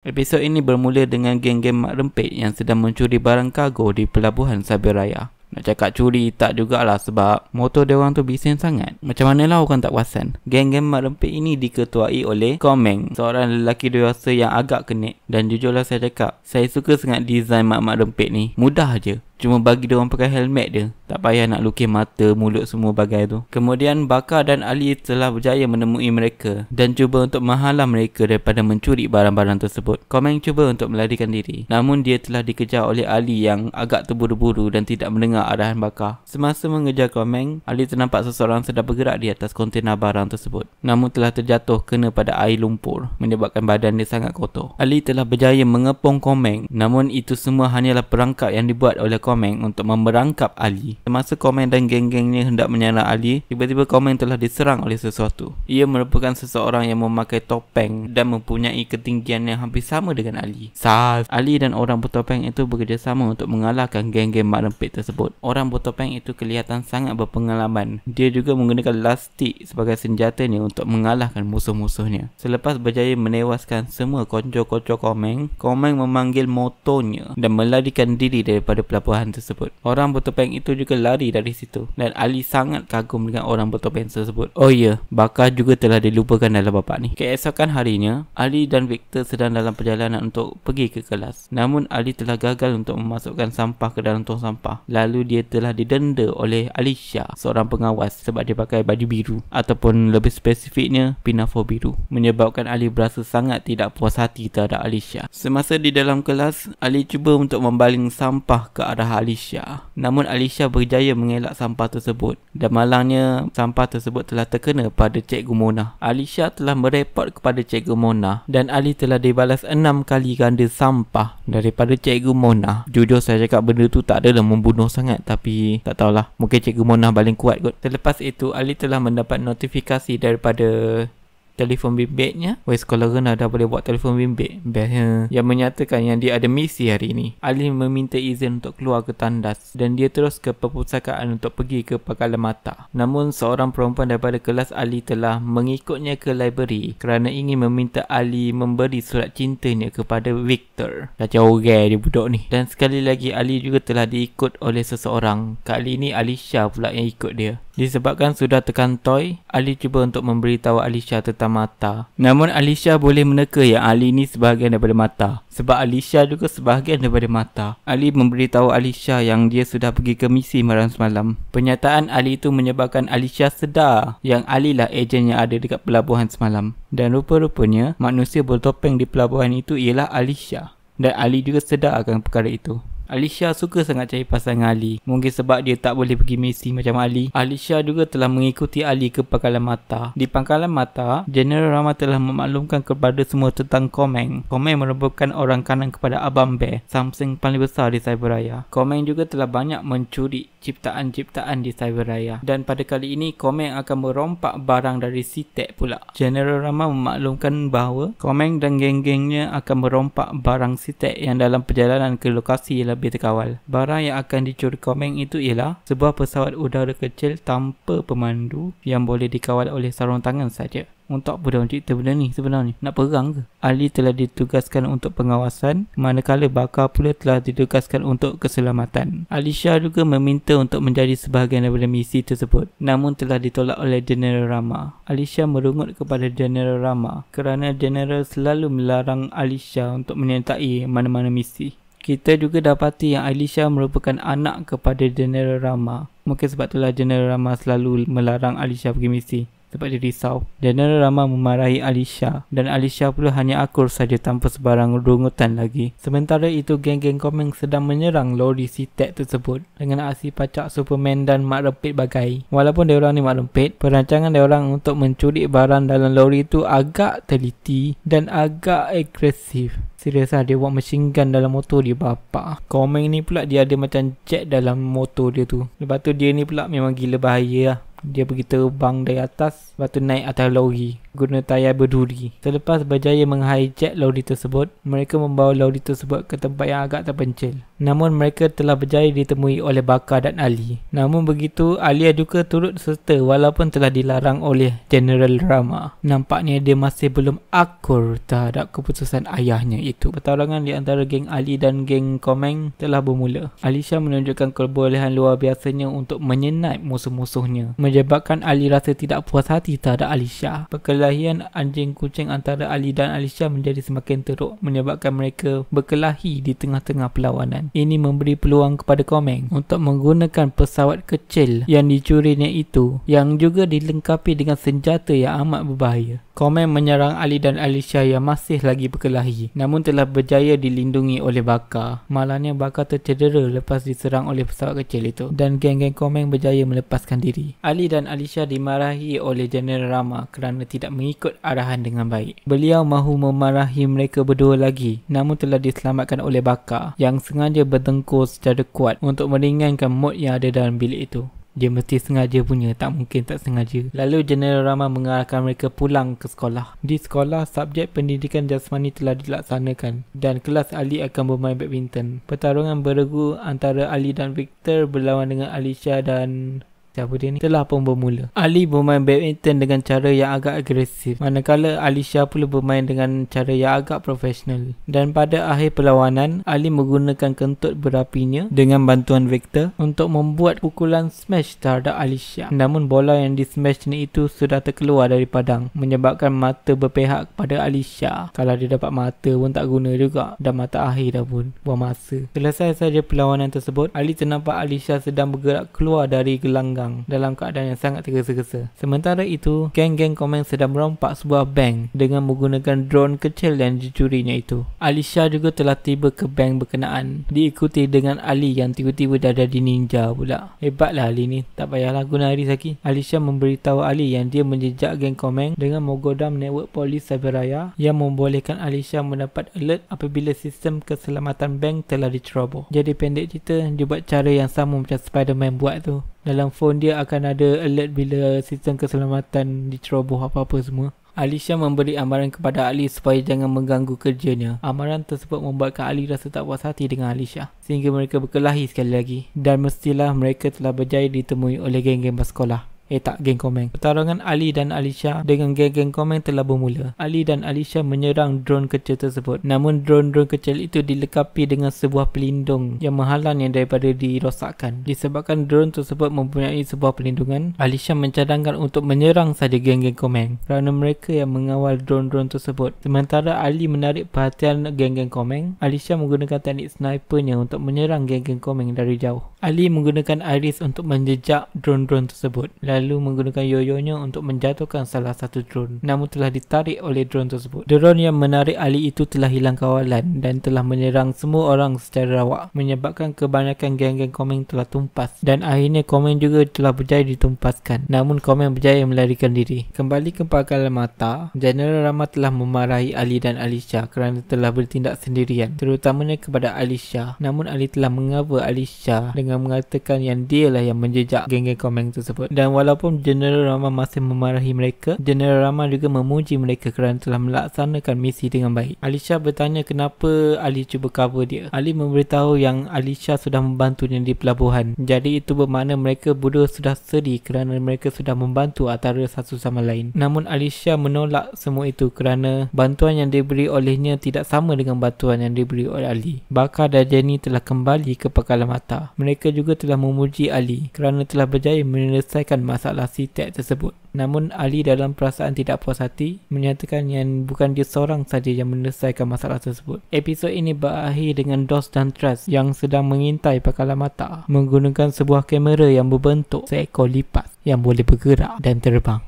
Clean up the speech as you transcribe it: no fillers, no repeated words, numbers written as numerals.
Episod ini bermula dengan geng-geng mak rempit yang sedang mencuri barang kargo di pelabuhan Cyberraya. Nak cakap curi tak jugalah sebab motor dia orang tu bising sangat. Macam manalah orang tak perasan. Geng-geng mak rempit ini diketuai oleh Komeng, seorang lelaki dewasa yang agak kenik. Dan jujurlah saya cakap, saya suka sangat design mak-mak rempit ni. Mudah je. Cuma bagi dia orang pakai helmet dia. Tak payah nak lukis mata, mulut semua bagai tu. Kemudian Baka dan Ali telah berjaya menemui mereka dan cuba untuk menghalang mereka daripada mencuri barang-barang tersebut. Komeng cuba untuk melarikan diri. Namun dia telah dikejar oleh Ali yang agak terburu-buru dan tidak mendengar arahan Baka. Semasa mengejar Komeng, Ali ternampak seseorang sedang bergerak di atas kontena barang tersebut. Namun telah terjatuh kena pada air lumpur menyebabkan badan dia sangat kotor. Ali telah berjaya mengepung Komeng. Namun itu semua hanyalah perangkap yang dibuat oleh Komeng untuk memerangkap Ali. Semasa Komeng dan geng-gengnya hendak menyerang Ali, tiba-tiba Komeng telah diserang oleh sesuatu. Ia merupakan seseorang yang memakai topeng dan mempunyai ketinggian yang hampir sama dengan Ali. Ali dan orang bertopeng itu bekerjasama untuk mengalahkan geng-geng mak rempit tersebut. Orang bertopeng itu kelihatan sangat berpengalaman. Dia juga menggunakan lastik sebagai senjatanya untuk mengalahkan musuh-musuhnya. Selepas berjaya menewaskan semua konco-konco Komeng, Komeng memanggil motornya dan melarikan diri daripada pelabuhan tersebut. Orang bertopeng itu juga lari dari situ dan Ali sangat kagum dengan orang bertopeng tersebut. Oh ya, Baka juga telah dilupakan dalam babak ni. Keesokan harinya, Ali dan Victor sedang dalam perjalanan untuk pergi ke kelas. Namun Ali telah gagal untuk memasukkan sampah ke dalam tong sampah. Lalu dia telah didenda oleh Alicia, seorang pengawas, sebab dia pakai baju biru ataupun lebih spesifiknya pinafore biru, menyebabkan Ali berasa sangat tidak puas hati terhadap Alicia. Semasa di dalam kelas, Ali cuba untuk membaling sampah ke arah Alicia. Namun Alicia berjaya mengelak sampah tersebut dan malangnya sampah tersebut telah terkena pada Cikgu Mona. Alicia telah mereport kepada Cikgu Mona dan Ali telah dibalas 6 kali ganda sampah daripada Cikgu Mona. Jujur saya cakap benda tu tak adalah membunuh sangat, tapi tak tahulah, mungkin Cikgu Mona paling kuat kot. Selepas itu Ali telah mendapat notifikasi daripada telefon bimbitnya. Sekolah rendah dah boleh buat telefon bimbit. Bestnya yang menyatakan yang dia ada misi hari ini. Ali meminta izin untuk keluar ke tandas dan dia terus ke perpustakaan untuk pergi ke pangkalan mata. Namun seorang perempuan daripada kelas Ali telah mengikutnya ke library kerana ingin meminta Ali memberi surat cintanya kepada Victor. Kacau orang dia budak ni. Dan sekali lagi Ali juga telah diikut oleh seseorang. Kali ini Alicia pula yang ikut dia. Disebabkan sudah tekan toy, Ali cuba untuk memberitahu Alicia tentang mata. Namun Alicia boleh meneka yang Ali ni sebahagian daripada mata, sebab Alicia juga sebahagian daripada mata. Ali memberitahu Alicia yang dia sudah pergi ke misi malam semalam. Pernyataan Ali itu menyebabkan Alicia sedar yang Ali lah ejen yang ada dekat pelabuhan semalam. Dan rupa-rupanya manusia bertopeng di pelabuhan itu ialah Alicia. Dan Ali juga sedar akan perkara itu. Alicia suka sangat cari pasal dengan Ali. Mungkin sebab dia tak boleh pergi misi macam Ali. Alicia juga telah mengikuti Ali ke pangkalan mata. Di pangkalan mata, General Rama telah memaklumkan kepada semua tentang Komeng. Komeng merupakan orang kanan kepada Abang Bear, samseng paling besar di Cyberraya. Komeng juga telah banyak mencuri ciptaan-ciptaan di Cyberraya. Dan pada kali ini, Komeng akan merompak barang dari Citek pula. General Rama memaklumkan bahawa Komeng dan geng-gengnya akan merompak barang Citek yang dalam perjalanan ke lokasi yang lebih terkawal. Barang yang akan dicuri Komeng itu ialah sebuah pesawat udara kecil tanpa pemandu yang boleh dikawal oleh sarung tangan saja. Untuk apa dia orang cerita benda ni sebenarnya? Nak perang ke? Ali telah ditugaskan untuk pengawasan, manakala Baka pula telah ditugaskan untuk keselamatan. Alicia juga meminta untuk menjadi sebahagian daripada misi tersebut, namun telah ditolak oleh General Rama. Alicia merungut kepada General Rama kerana General selalu melarang Alicia untuk menyertai mana-mana misi. Kita juga dapati yang Alicia merupakan anak kepada General Rama. Mungkin sebab itulah General Rama selalu melarang Alicia pergi misi, sebab dia risau. General Rama memarahi Alicia dan Alicia pula hanya akur saja tanpa sebarang rungutan lagi. Sementara itu geng-geng Komeng sedang menyerang lori Citek tersebut dengan aksi pacak Superman dan mak rempit bagai. Walaupun diorang ni mak rempit, perancangan diorang untuk mencuri barang dalam lori itu agak teliti dan agak agresif. Serius lah, dia buat machine gun dalam motor dia bapak. Komeng ni pula dia ada macam jet dalam motor dia tu. Lepas tu dia ni pula memang gila bahaya lah. Dia pergi terbang dari atas, lepas tu naik atas lori. guna tayar berduri. Selepas berjaya menghijack lori tersebut, mereka membawa lori tersebut ke tempat yang agak terpencil. Namun mereka telah berjaya ditemui oleh Bakar dan Ali. Namun begitu, Alia juga turut serta walaupun telah dilarang oleh General Rama. Nampaknya dia masih belum akur terhadap keputusan ayahnya itu. Pertarungan di antara geng Ali dan geng Komeng telah bermula. Alisha menunjukkan kebolehan luar biasanya untuk menyenait musuh-musuhnya, menyebabkan Ali rasa tidak puas hati terhadap Alisha. Perkelahian anjing kucing antara Ali dan Alisha menjadi semakin teruk, menyebabkan mereka berkelahi di tengah-tengah perlawanan. Ini memberi peluang kepada Komeng untuk menggunakan pesawat kecil yang dicurinya itu, yang juga dilengkapi dengan senjata yang amat berbahaya. Komeng menyerang Ali dan Alisha yang masih lagi berkelahi, namun telah berjaya dilindungi oleh Bakar. Malahnya Bakar tercedera lepas diserang oleh pesawat kecil itu, dan geng-geng Komeng berjaya melepaskan diri. Ali dan Alisha dimarahi oleh General Rama kerana tidak mengikut arahan dengan baik. Beliau mahu memarahi mereka berdua lagi, namun telah diselamatkan oleh Bakar yang sengaja bertengkur secara kuat untuk meringankan mood yang ada dalam bilik itu. Dia mesti sengaja punya, tak mungkin tak sengaja. Lalu General Rama mengarahkan mereka pulang ke sekolah. Di sekolah, subjek pendidikan jasmani telah dilaksanakan dan kelas Ali akan bermain badminton. Pertarungan beregu antara Ali dan Victor berlawan dengan Alisha dan siapa dia ni telah pun bermula. Ali bermain badminton dengan cara yang agak agresif, manakala Alisha pula bermain dengan cara yang agak profesional. Dan pada akhir perlawanan, Ali menggunakan kentut berapinya dengan bantuan Victor untuk membuat pukulan smash terhadap Alisha. Namun bola yang di smash ni itu sudah terkeluar dari padang, menyebabkan mata berpihak kepada Alisha. Kalau dia dapat mata pun tak guna juga, dah mata akhir dah pun, buang masa. Selesai saja perlawanan tersebut, Ali ternampak Alisha sedang bergerak keluar dari gelanggang dalam keadaan yang sangat tergesa-gesa. Sementara itu, geng-geng Komeng sedang merompak sebuah bank dengan menggunakan drone kecil yang dicurinya itu. Alisha juga telah tiba ke bank berkenaan, diikuti dengan Ali yang tiba-tiba dah jadi ninja pula. Hebatlah Ali ni, tak payahlah guna Haris lagi. Alisha memberitahu Ali yang dia menjejak geng Komeng dengan menggodam network polis Cyberraya yang membolehkan Alisha mendapat alert apabila sistem keselamatan bank telah diceroboh. Jadi pendek cerita, dia buat cara yang sama macam Spiderman buat tu. Dalam phone dia akan ada alert bila sistem keselamatan diceroboh apa-apa semua. Alisha memberi amaran kepada Ali supaya jangan mengganggu kerjanya. Amaran tersebut membuatkan Ali rasa tak puas hati dengan Alisha, sehingga mereka berkelahi sekali lagi. Dan mestilah mereka telah berjaya ditemui oleh geng-geng bersekolah. Geng Komeng. Pertarungan Ali dan Alisha dengan geng-geng Komeng telah bermula. Ali dan Alisha menyerang drone kecil tersebut. Namun drone-drone kecil itu dilengkapi dengan sebuah pelindung yang menghalangnya daripada dirosakkan. Disebabkan drone tersebut mempunyai sebuah pelindungan, Alisha mencadangkan untuk menyerang saja geng-geng Komeng kerana mereka yang mengawal drone-drone tersebut. Sementara Ali menarik perhatian geng-geng Komeng, Alisha menggunakan teknik snipernya untuk menyerang geng-geng Komeng dari jauh. Ali menggunakan iris untuk menjejak drone-drone tersebut, lalu menggunakan yoyonya untuk menjatuhkan salah satu drone, namun telah ditarik oleh drone tersebut. Drone yang menarik Ali itu telah hilang kawalan dan telah menyerang semua orang secara rawak, menyebabkan kebanyakan geng-geng Komeng telah tumpas, dan akhirnya Komeng juga telah berjaya ditumpaskan. Namun Komeng berjaya melarikan diri. Kembali ke pangkalan mata, General Rama telah memarahi Ali dan Alisha kerana telah bertindak sendirian, terutamanya kepada Alisha. Namun Ali telah mengapa Alisha dengan mengatakan yang dialah yang menjejak geng-geng Komeng tersebut. Dan walaupun General Rama masih memarahi mereka, General Rama juga memuji mereka kerana telah melaksanakan misi dengan baik. Alisha bertanya kenapa Ali cuba cover dia. Ali memberitahu yang Alisha sudah membantunya di pelabuhan. Jadi itu bermakna mereka berdua sudah seri kerana mereka sudah membantu antara satu sama lain. Namun Alisha menolak semua itu kerana bantuan yang diberi olehnya tidak sama dengan bantuan yang diberi oleh Ali. Bakar dan Jenny telah kembali ke pangkalan mata. Mereka juga telah memuji Ali kerana telah berjaya menyelesaikan masalah CTEC tersebut. Namun Ali dalam perasaan tidak puas hati menyatakan yang bukan dia seorang saja yang menyelesaikan masalah tersebut. Episod ini berakhir dengan Dos dan Trust yang sedang mengintai pangkalan mata menggunakan sebuah kamera yang berbentuk seekor lipas yang boleh bergerak dan terbang.